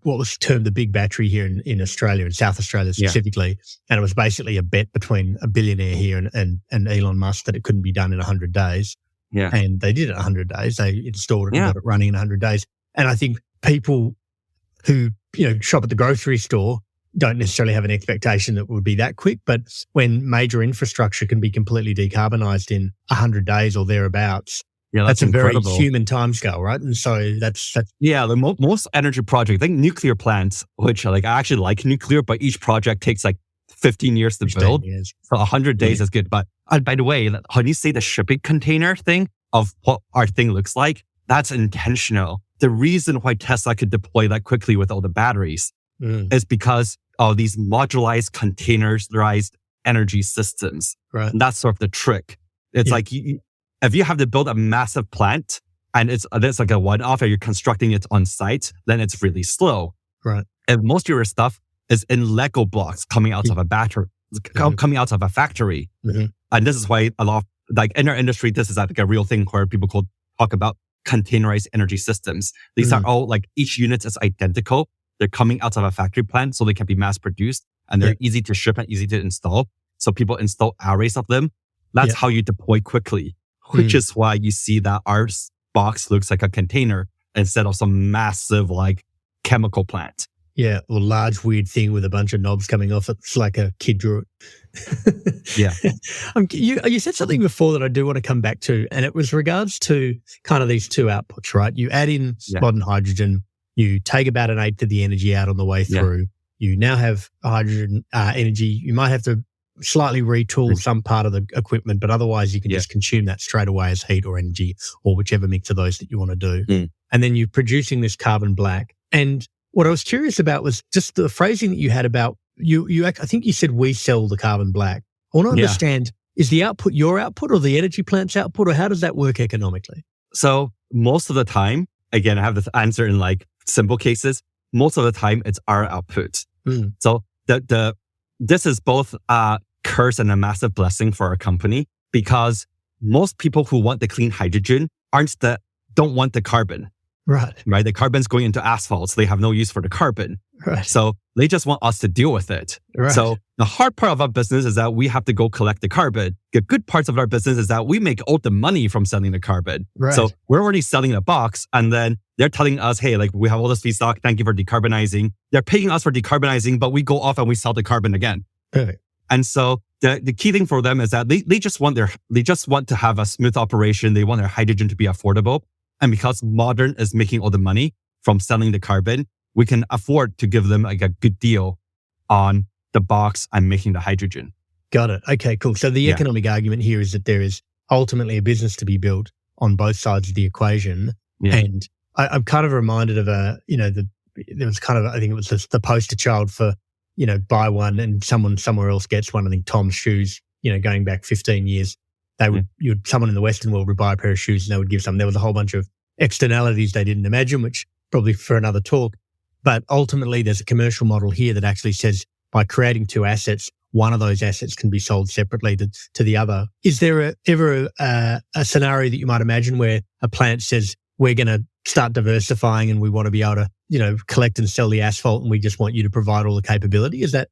Speaker 2: what was termed the big battery here in Australia, in South Australia specifically. And it was basically a bet between a billionaire here and Elon Musk that it couldn't be done in 100 days.
Speaker 3: Yeah.
Speaker 2: And they did it in 100 days. They installed it and got it running in 100 days. And I think people who, shop at the grocery store don't necessarily have an expectation that it would be that quick. But when major infrastructure can be completely decarbonized in 100 days or thereabouts, that's a
Speaker 3: incredible.
Speaker 2: very human timescale, right? And so that's
Speaker 3: the most energy projects, I think nuclear plants, which I actually like nuclear, but each project takes 15 years to build. So 100 days is good. But by the way, when you say the shipping container thing of what our thing looks like, that's intentional. The reason why Tesla could deploy that quickly with all the batteries is because of these modularized, containerized energy systems.
Speaker 2: Right.
Speaker 3: And that's sort of the trick. It's if you have to build a massive plant and it's like a one-off and you're constructing it on site, then it's really slow.
Speaker 2: Right.
Speaker 3: And most of your stuff is in Lego blocks coming out of a battery, coming out of a factory.
Speaker 2: Mm-hmm.
Speaker 3: And this is why a lot of, in our industry, this is a real thing where people talk about containerized energy systems. These are all each unit is identical. They're coming out of a factory plant so they can be mass produced and they're easy to ship and easy to install. So people install arrays of them. That's how you deploy quickly. Which is why you see that our box looks like a container instead of some massive chemical plant.
Speaker 2: Yeah, or large weird thing with a bunch of knobs coming off it. It's like a kid drew it.
Speaker 3: Yeah.
Speaker 2: You said something before that I do want to come back to, and it was regards to kind of these two outputs, right? You add in modern hydrogen, you take about an eighth of the energy out on the way through. You now have hydrogen energy. You might have to slightly retool some part of the equipment, but otherwise you can just consume that straight away as heat or energy or whichever mix of those that you want to do. And then you're producing this carbon black. And what I was curious about was just the phrasing that you had about I think you said we sell the carbon black. I want to understand, is the output your output or the energy plant's output, or how does that work economically?
Speaker 3: So most of the time, again, I have this answer in simple cases. Most of the time it's our output. So this is both a curse and a massive blessing for our company because most people who want the clean hydrogen don't want the carbon.
Speaker 2: Right.
Speaker 3: The carbon's going into asphalt, so they have no use for the carbon.
Speaker 2: Right.
Speaker 3: So they just want us to deal with it.
Speaker 2: Right.
Speaker 3: So the hard part of our business is that we have to go collect the carbon. The good parts of our business is that we make all the money from selling the carbon.
Speaker 2: Right.
Speaker 3: So we're already selling the box and then they're telling us, hey, we have all this feedstock. Thank you for decarbonizing. They're paying us for decarbonizing, but we go off and we sell the carbon again.
Speaker 2: Perfect.
Speaker 3: And so the key thing for them is that they just want to have a smooth operation. They want their hydrogen to be affordable. And because modern is making all the money from selling the carbon, we can afford to give them a good deal on the box and making the hydrogen.
Speaker 2: Got it. Okay, cool. So the economic argument here is that there is ultimately a business to be built on both sides of the equation. Yeah. And I'm kind of reminded of there was kind of, I think it was the poster child for, buy one and someone somewhere else gets one. I think Tom's shoes, going back 15 years, someone in the Western world would buy a pair of shoes and they would give some. There was a whole bunch of externalities they didn't imagine, which probably for another talk. But ultimately, there's a commercial model here that actually says by creating two assets, one of those assets can be sold separately to the other. Is there ever a scenario that you might imagine where a plant says, we're going to start diversifying and we want to be able to, collect and sell the asphalt and we just want you to provide all the capability? Has that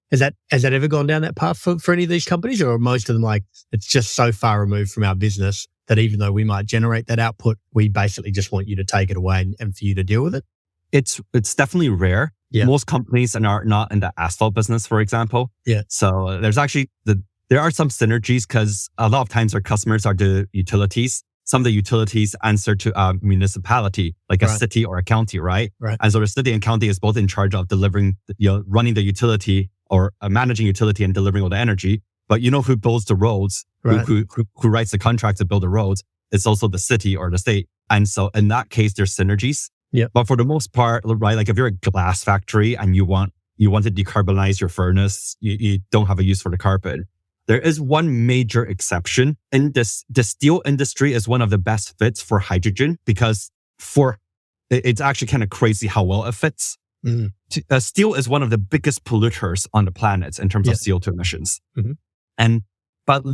Speaker 2: ever gone down that path for any of these companies, or are most of them it's just so far removed from our business that even though we might generate that output, we basically just want you to take it away and for you to deal with it?
Speaker 3: It's definitely rare. Yeah. Most companies are not in the asphalt business, for example. Yeah. So there's actually there are some synergies because a lot of times our customers are the utilities. Some of the utilities answer to a municipality, like a city or a county, right? Right. And so the city and county is both in charge of delivering, running the utility or managing utility and delivering all the energy. But who builds the roads, who writes the contracts to build the roads? It's also the city or the state. And so in that case, there's synergies. Yeah. But for the most part, right, if you're a glass factory and you want to decarbonize your furnace, you don't have a use for the carbon. There is one major exception. In this, the steel industry is one of the best fits for hydrogen because it's actually kind of crazy how well it fits. Steel is one of the biggest polluters on the planet in terms of CO2 emissions. But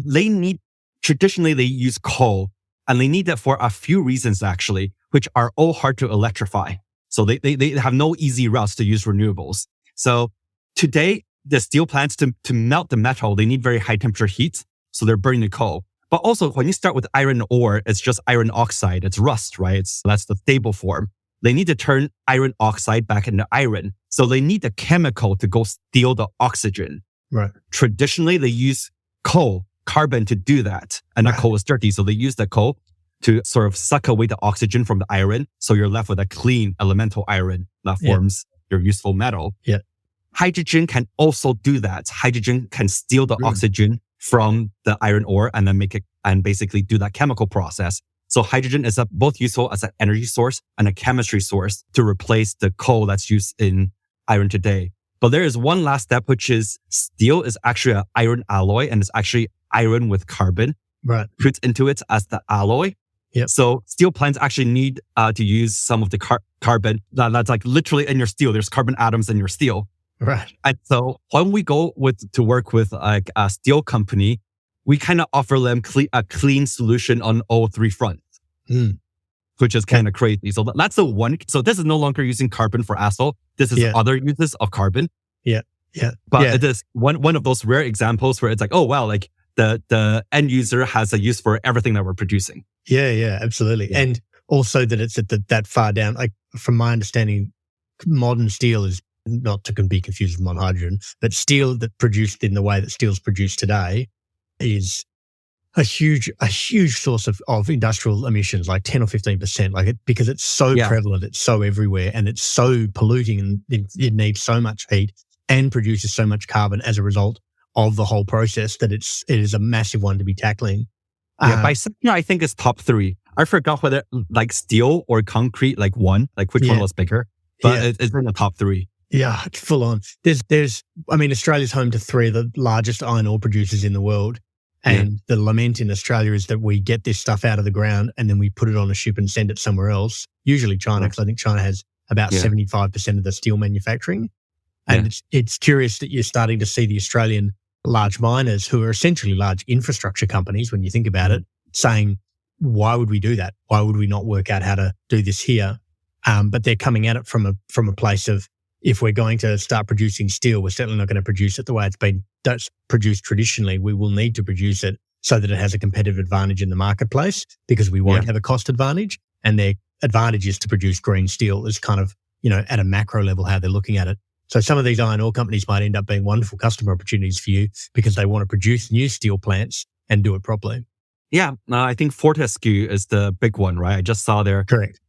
Speaker 3: traditionally they use coal, and they need it for a few reasons actually, which are all hard to electrify. So they have no easy routes to use renewables. So today, the steel plants to melt the metal, they need very high temperature heat. So they're burning the coal. But also when you start with iron ore, it's just iron oxide. It's rust, right? That's the stable form. They need to turn iron oxide back into iron. So they need a chemical to go steal the oxygen.
Speaker 2: Right.
Speaker 3: Traditionally, they use carbon to do that. And that coal is dirty. So they use the coal to sort of suck away the oxygen from the iron. So you're left with a clean elemental iron that forms your useful metal.
Speaker 2: Yeah.
Speaker 3: Hydrogen can also do that. Hydrogen can steal the oxygen from the iron ore and then make it and basically do that chemical process. So hydrogen is both useful as an energy source and a chemistry source to replace the coal that's used in iron today. But there is one last step, which is steel is actually an iron alloy, and it's actually iron with carbon put into it as the alloy.
Speaker 2: Yep.
Speaker 3: So steel plants actually need to use some of the carbon that's like literally in your steel. There's carbon atoms in your steel.
Speaker 2: Right.
Speaker 3: And so when we go to work with like a steel company, we kind of offer them a clean solution on all three fronts, which is kind of crazy. So that's the one. So this is no longer using carbon for asphalt. This is other uses of carbon.
Speaker 2: Yeah.
Speaker 3: But it is one of those rare examples where it's like, oh, wow, like the end user has a use for everything that we're producing.
Speaker 2: Yeah, absolutely. Yeah. And also that it's at that far down. Like from my understanding, modern steel is not to be confused with modern hydrogen, but steel that produced in the way that steel's produced today is a huge source of industrial emissions, like 10 or 15%, because it's so prevalent, it's so everywhere, and it's so polluting, and it needs so much heat and produces so much carbon as a result of the whole process that it is a massive one to be tackling.
Speaker 3: By sector, I think it's top three. I forgot whether like steel or concrete, like which one was bigger, but it's in the top three.
Speaker 2: Yeah, it's full on. Australia's home to three of the largest iron ore producers in the world. And the lament in Australia is that we get this stuff out of the ground and then we put it on a ship and send it somewhere else, usually China, because I think China has about 75% of the steel manufacturing. And it's curious that you're starting to see the Australian large miners, who are essentially large infrastructure companies when you think about it, saying, why would we do that? Why would we not work out how to do this here? But they're coming at it from a place of, if we're going to start producing steel, we're certainly not going to produce it the way it's been produced traditionally. We will need to produce it so that it has a competitive advantage in the marketplace, because we won't have a cost advantage. And their advantage is to produce green steel is kind of, at a macro level, how they're looking at it. So some of these iron ore companies might end up being wonderful customer opportunities for you because they want to produce new steel plants and do it properly.
Speaker 3: Yeah, I think Fortescue is the big one, right? I just saw their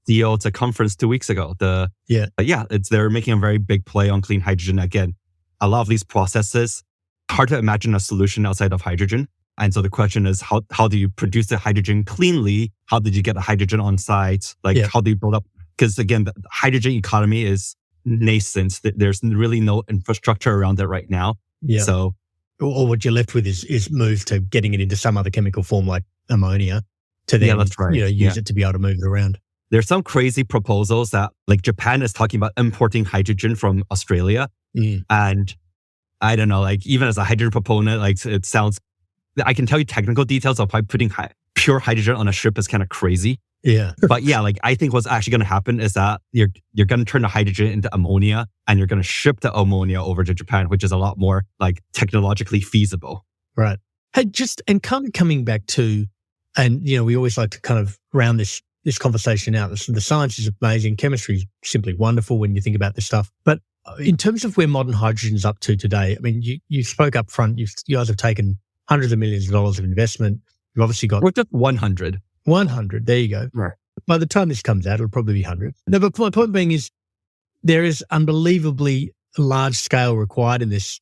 Speaker 3: deal at a conference 2 weeks ago. They're making a very big play on clean hydrogen. Again, a lot of these processes, hard to imagine a solution outside of hydrogen. And so the question is, how do you produce the hydrogen cleanly? How did you get the hydrogen on site? How do you build up? Because again, the hydrogen economy is nascent. There's really no infrastructure around it right now.
Speaker 2: Yeah.
Speaker 3: So,
Speaker 2: or what you're left with is move to getting it into some other chemical form like ammonia to then use it to be able to move it around.
Speaker 3: There's some crazy proposals that like Japan is talking about importing hydrogen from Australia. And I don't know, like even as a hydrogen proponent, like it sounds, I can tell you technical details of why putting pure hydrogen on a ship is kind of crazy.
Speaker 2: Yeah.
Speaker 3: But like I think what's actually going to happen is that you're going to turn the hydrogen into ammonia, and you're going to ship the ammonia over to Japan, which is a lot more like technologically feasible.
Speaker 2: Right. Hey, and kind of coming back to, and we always like to kind of round this conversation out. The science is amazing. Chemistry is simply wonderful when you think about this stuff. But in terms of where modern hydrogen is up to today, I mean, you spoke up front, you guys have taken hundreds of millions of dollars of investment. You've obviously got...
Speaker 3: We're just 100.
Speaker 2: 100, there you go.
Speaker 3: Right.
Speaker 2: By the time this comes out, it'll probably be 100. No, but my point being is there is unbelievably large scale required in this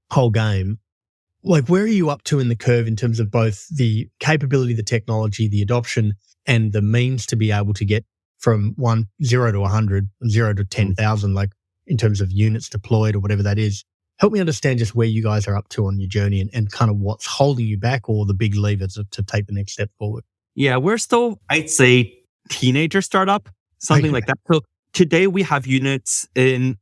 Speaker 2: whole game. Like, where are you up to in the curve in terms of both the capability, the technology, the adoption, and the means to be able to get from 0 to 100, 0 to 10,000, like in terms of units deployed or whatever that is? help me understand just where you guys are up to on your journey and kind of what's holding you back or the big levers to take the next step forward.
Speaker 3: Yeah, we're still, I'd say, teenager startup, something like that. So today we have units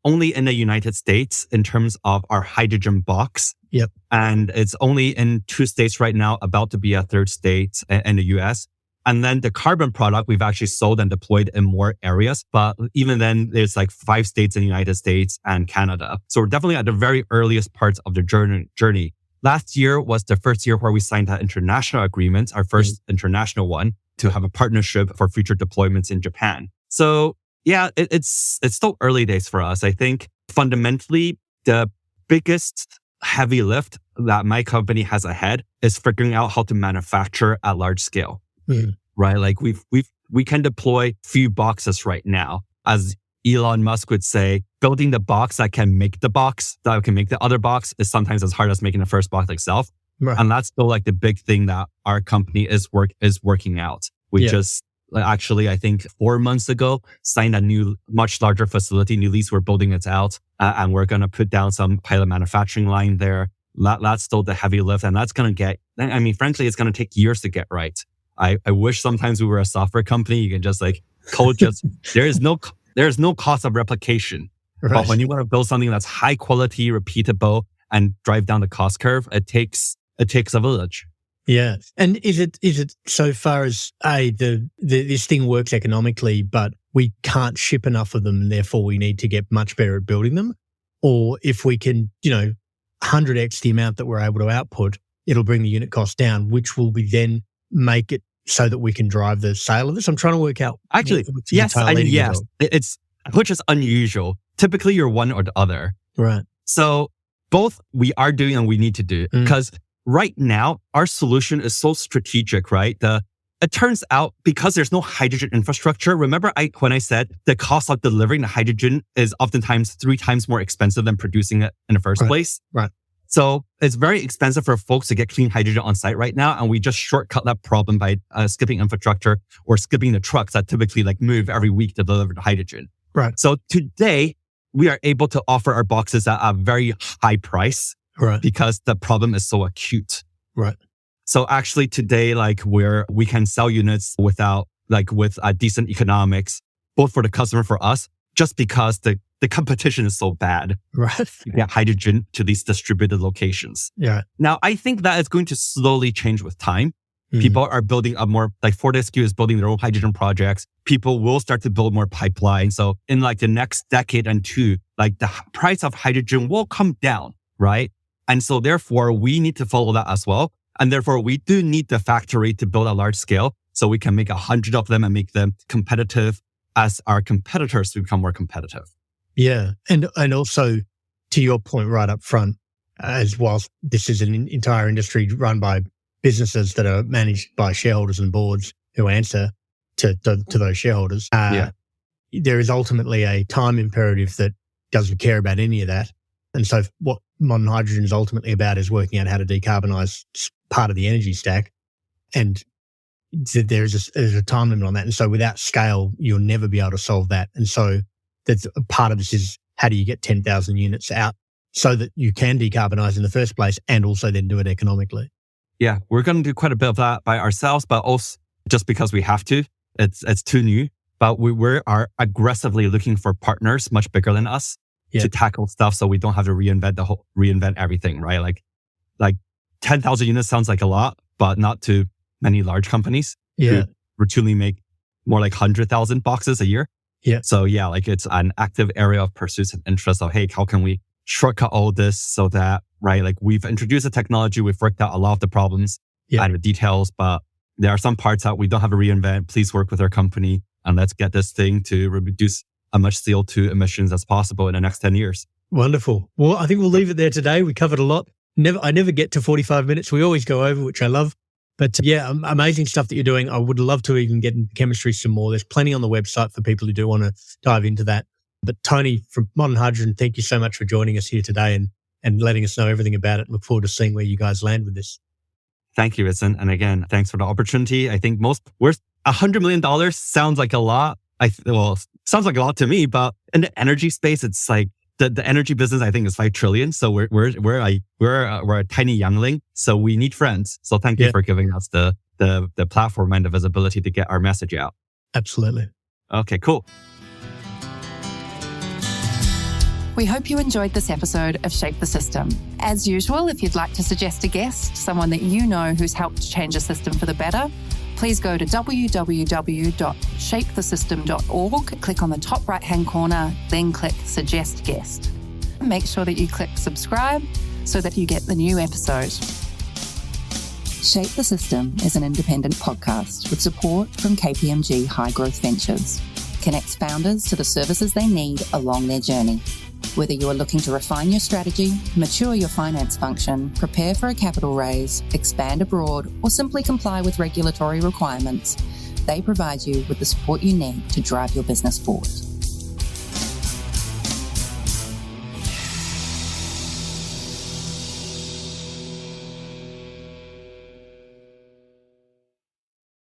Speaker 3: only in the United States in terms of our hydrogen box.
Speaker 2: Yep.
Speaker 3: And it's only in 2 states right now, about to be a 3rd state in the US. And then the carbon product, we've actually sold and deployed in more areas. But even then, there's like 5 states in the United States and Canada. So we're definitely at the very earliest parts of the journey. Last year was the first year where we signed that international agreement, our first international one, to have a partnership for future deployments in Japan. So yeah, it's still early days for us. I think fundamentally, the biggest heavy lift that my company has ahead is figuring out how to manufacture at large scale. Right? Like we can deploy few boxes right now. As Elon Musk would say, building the box that can make the box, that can make the other box is sometimes as hard as making the first box itself. Right. And that's still like the big thing that our company is working out. We just actually, I think 4 months ago, signed a new, much larger facility, new lease. We're building it out and we're going to put down some pilot manufacturing line there. That's still the heavy lift. And that's going to frankly, it's going to take years to get right. I wish sometimes we were a software company. You can just like code there is no cost of replication. Right. But when you want to build something that's high quality, repeatable, and drive down the cost curve, it takes a village.
Speaker 2: Yeah. And is it so far as this thing works economically, but we can't ship enough of them and therefore we need to get much better at building them? Or if we can, 100x the amount that we're able to output, it'll bring the unit cost down, which will be then make it so that we can drive the sale of this. I'm trying to work out.
Speaker 3: Actually, yes. It's, which is unusual. Typically you're one or the other.
Speaker 2: Right.
Speaker 3: So both we are doing and we need to do because right now our solution is so strategic, right? It turns out because there's no hydrogen infrastructure. Remember when I said the cost of delivering the hydrogen is oftentimes 3 times more expensive than producing it in the first place.
Speaker 2: Right.
Speaker 3: So it's very expensive for folks to get clean hydrogen on site right now. And we just shortcut that problem by skipping infrastructure or skipping the trucks that typically like move every week to deliver the hydrogen.
Speaker 2: Right.
Speaker 3: So today we are able to offer our boxes at a very high price.
Speaker 2: Right.
Speaker 3: Because the problem is so acute.
Speaker 2: Right.
Speaker 3: So actually today, like we can sell units with decent economics, both for the customer, for us, just because the competition is so bad.
Speaker 2: Right.
Speaker 3: You get hydrogen to these distributed locations.
Speaker 2: Yeah.
Speaker 3: Now, I think that is going to slowly change with time. People are building up more, like Fortescue is building their own hydrogen projects. People will start to build more pipelines. So in like the next decade and 2, like the price of hydrogen will come down, right? And so therefore we need to follow that as well. And therefore we do need the factory to build a large scale so we can make 100 of them and make them competitive as our competitors become more competitive.
Speaker 2: Yeah. And also to your point right up front, as whilst this is an entire industry run by businesses that are managed by shareholders and boards who answer to those shareholders, there is ultimately a time imperative that doesn't care about any of that. And so what modern hydrogen is ultimately about is working out how to decarbonize part of the energy stack. And there's a time limit on that. And so without scale, you'll never be able to solve that. And so that's a part of this is how do you get 10,000 units out so that you can decarbonize in the first place and also then do it economically.
Speaker 3: Yeah, we're going to do quite a bit of that by ourselves, but also just because we have to. It's too new, but we are aggressively looking for partners much bigger than us to tackle stuff so we don't have to reinvent everything, right? Like 10,000 units sounds like a lot, but not to many large companies who routinely make more like 100,000 boxes a year.
Speaker 2: Yeah.
Speaker 3: So yeah, like it's an active area of pursuits and interest of, hey, how can we shortcut all this so that, right? Like we've introduced a technology, we've worked out a lot of the problems and the details, but there are some parts that we don't have to reinvent. Please work with our company and let's get this thing to reduce as much CO2 emissions as possible in the next 10 years.
Speaker 2: Wonderful. Well, I think we'll leave it there today. We covered a lot. I never get to 45 minutes. We always go over, which I love. But yeah, amazing stuff that you're doing. I would love to even get into chemistry some more. There's plenty on the website for people who do want to dive into that. But Tony from Modern Hydrogen, thank you so much for joining us here today and letting us know everything about it. Look forward to seeing where you guys land with this.
Speaker 3: Thank you, Vincent. And again, thanks for the opportunity. I think $100 million sounds like a lot. Sounds like a lot to me, but in the energy space, it's like the energy business, I think, is 5 trillion. So we're a tiny youngling. So we need friends. So thank you for giving us the platform and the visibility to get our message out.
Speaker 2: Absolutely.
Speaker 3: Okay, cool.
Speaker 1: We hope you enjoyed this episode of Shape the System. As usual, if you'd like to suggest a guest, someone that you know who's helped change a system for the better, please go to www.shapethesystem.org, click on the top right-hand corner, then click Suggest Guest. Make sure that you click subscribe so that you get the new episode. Shape the System is an independent podcast with support from KPMG High Growth Ventures. Connects founders to the services they need along their journey. Whether you are looking to refine your strategy, mature your finance function, prepare for a capital raise, expand abroad, or simply comply with regulatory requirements, they provide you with the support you need to drive your business forward.